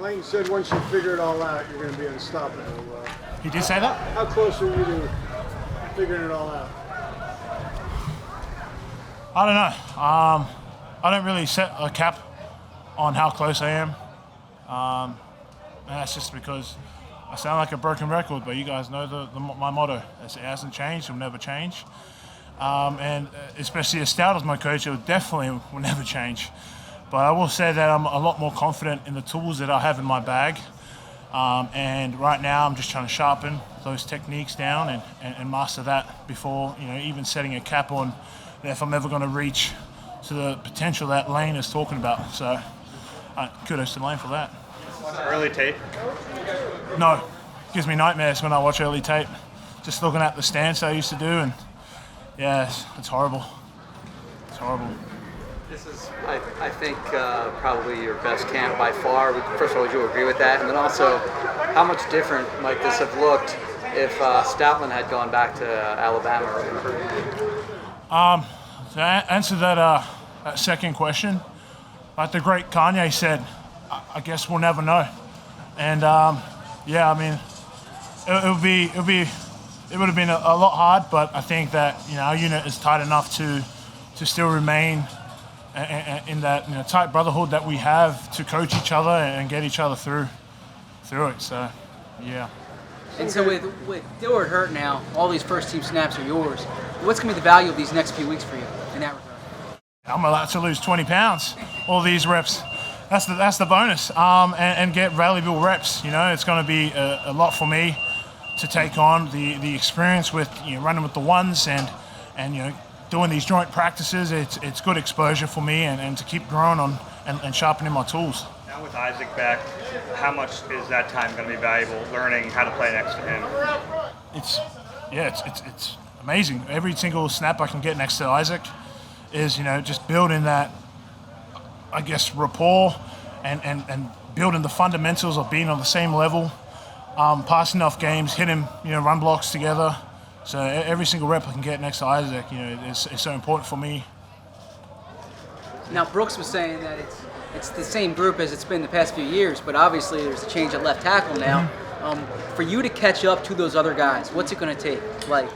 Lane said once you figure it all out, you're going to be unstoppable. He did say that? How close are you to figuring it all out? I don't know. I don't really set a cap on how close I am. And that's just because I sound like a broken record, but you guys know my motto. It hasn't changed, it will never change. And especially as Stout as my coach, it definitely will never change. But I will say that I'm a lot more confident in the tools that I have in my bag. And right now I'm just trying to sharpen those techniques down and master that before, even setting a cap on if I'm ever going to reach to the potential that Lane is talking about. So kudos to Lane for that. Early tape? No. It gives me nightmares when I watch early tape. Just looking at the stance I used to do, and yeah, it's horrible. It's horrible. This is, I think, probably your best camp by far. First of all, would you agree with that? And then also, how much different might this have looked if Stoutland had gone back to Alabama? To answer that second question, like the great Kanye said, I guess we'll never know. And yeah, I mean, it would have been a lot hard, but I think that our unit is tight enough to still remain in that tight brotherhood that we have to coach each other and get each other through it. So, yeah. And so with Dillard hurt now, all these first team snaps are yours. What's going to be the value of these next few weeks for you in that regard? I'm allowed to lose 20 pounds, all these reps. That's the bonus, and get valuable reps. It's going to be a lot for me to take on the experience with running with the ones and doing these joint practices. It's good exposure for me and to keep growing on and sharpening my tools. Now with Isaac back, how much is that time going to be valuable learning how to play next to him? It's amazing. Every single snap I can get next to Isaac is just building that, I guess, rapport and building the fundamentals of being on the same level, passing off games, hitting run blocks together. So every single rep I can get next to Isaac, is so important for me. Now Brooks was saying that it's the same group as it's been the past few years, but obviously there's a change at left tackle now. For you to catch up to those other guys, what's it going to take? Like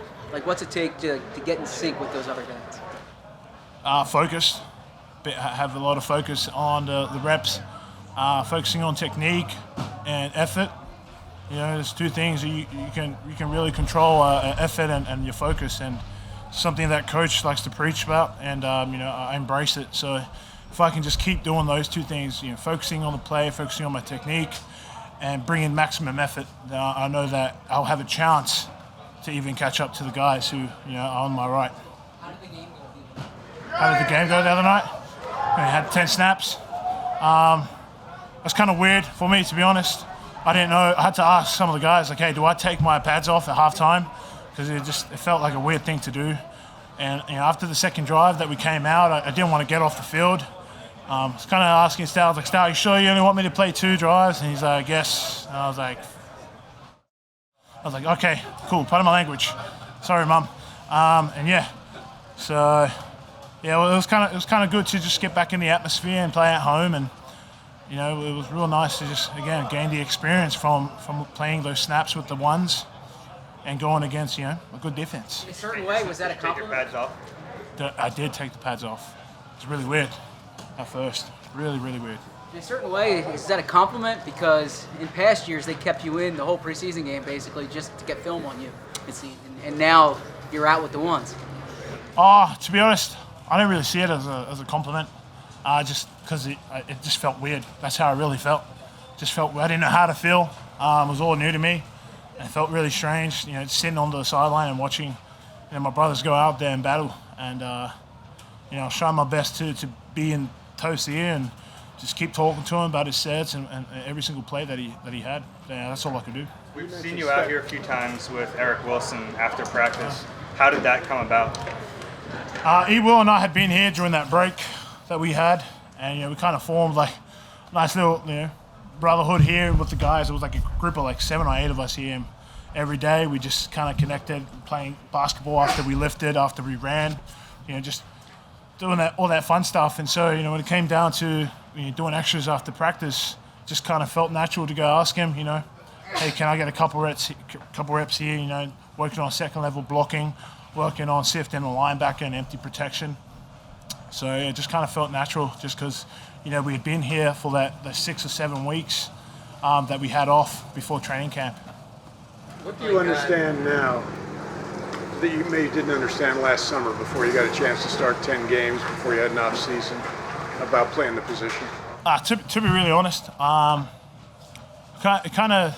what's it take to get in sync with those other guys? Focus. Have a lot of focus on the reps, focusing on technique and effort. There's two things that you can really control: effort and your focus, and something that coach likes to preach about, and I embrace it. So if I can just keep doing those two things, focusing on the play, focusing on my technique, and bringing maximum effort, then I know that I'll have a chance to even catch up to the guys who are on my right. How did the game go the other night? We had 10 snaps. That's kind of weird for me, to be honest. I didn't know. I had to ask some of the guys, like, hey, do I take my pads off at halftime? Because it felt like a weird thing to do. And after the second drive that we came out, I didn't want to get off the field. I was kind of asking Stout, I was like, Stout, you sure you only want me to play 2 drives? And he's like, yes. And I was like, okay, cool, pardon my language. Sorry, Mum. And yeah, so yeah, well, it was kind of good to just get back in the atmosphere and play at home, and it was real nice to just again gain the experience from playing those snaps with the ones and going against a good defense. In a certain way, was that a compliment? Take your pads off? I did take the pads off. It's really weird at first, really weird. In a certain way, is that a compliment? Because in past years they kept you in the whole preseason game basically just to get film on you, and now you're out with the ones. To be honest, I don't really see it as a compliment, just because it just felt weird. That's how I really felt. Just felt I didn't know how to feel. It was all new to me, and it felt really strange. Sitting on the sideline and watching, my brothers go out there and battle, and I was trying my best to be in Toast's ear and just keep talking to him about his sets and every single play that he had. Yeah, that's all I could do. We've seen you out here a few times with Eric Wilson after practice. How did that come about? Will and I had been here during that break that we had, and we kind of formed like a nice little brotherhood here with the guys. It was like a group of like 7 or 8 of us here. Every day we just kind of connected, playing basketball after we lifted, after we ran, just doing all that fun stuff. And so when it came down to doing extras after practice, just kind of felt natural to go ask him, you know, hey, can I get a couple reps here, you know, working on second level blocking, working on sifting a linebacker and empty protection. So it just kind of felt natural just because, you know, we had been here for the 6 or 7 weeks that we had off before training camp. What do you understand now that you maybe didn't understand last summer before you got a chance to start 10 games, before you had an off season, about playing the position? To be really honest, it kind of,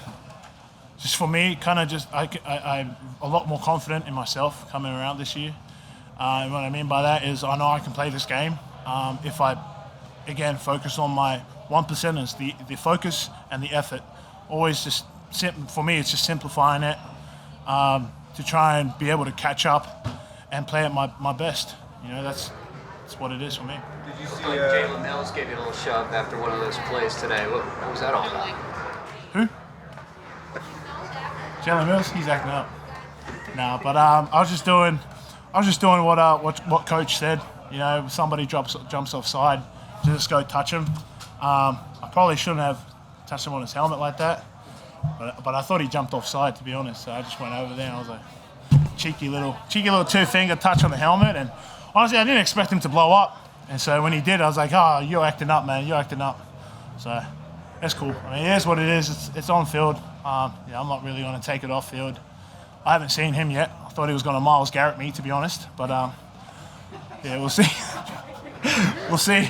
just for me, I'm a lot more confident in myself coming around this year. And what I mean by that is I know I can play this game if I, again, focus on my 1%ers, the focus and the effort. Always just, for me, it's just simplifying it to try and be able to catch up and play at my best. You know, that's what it is for me. Did you see Jalen Mills gave you a little shove after one of those plays today? What was that all about? Who? Jalen Mills? He's acting up. No, but I was just doing what coach said. You know, if somebody jumps offside, just go touch him. I probably shouldn't have touched him on his helmet like that, but I thought he jumped offside, to be honest. So I just went over there and I was like, cheeky little 2-finger touch on the helmet. And honestly, I didn't expect him to blow up. And so when he did, I was like, oh, you're acting up, man. You're acting up. So that's cool. I mean, it is what it is. It's on field. I'm not really going to take it off field. I haven't seen him yet. I thought he was going to Myles Garrett me, to be honest. But, yeah, we'll see. We'll see.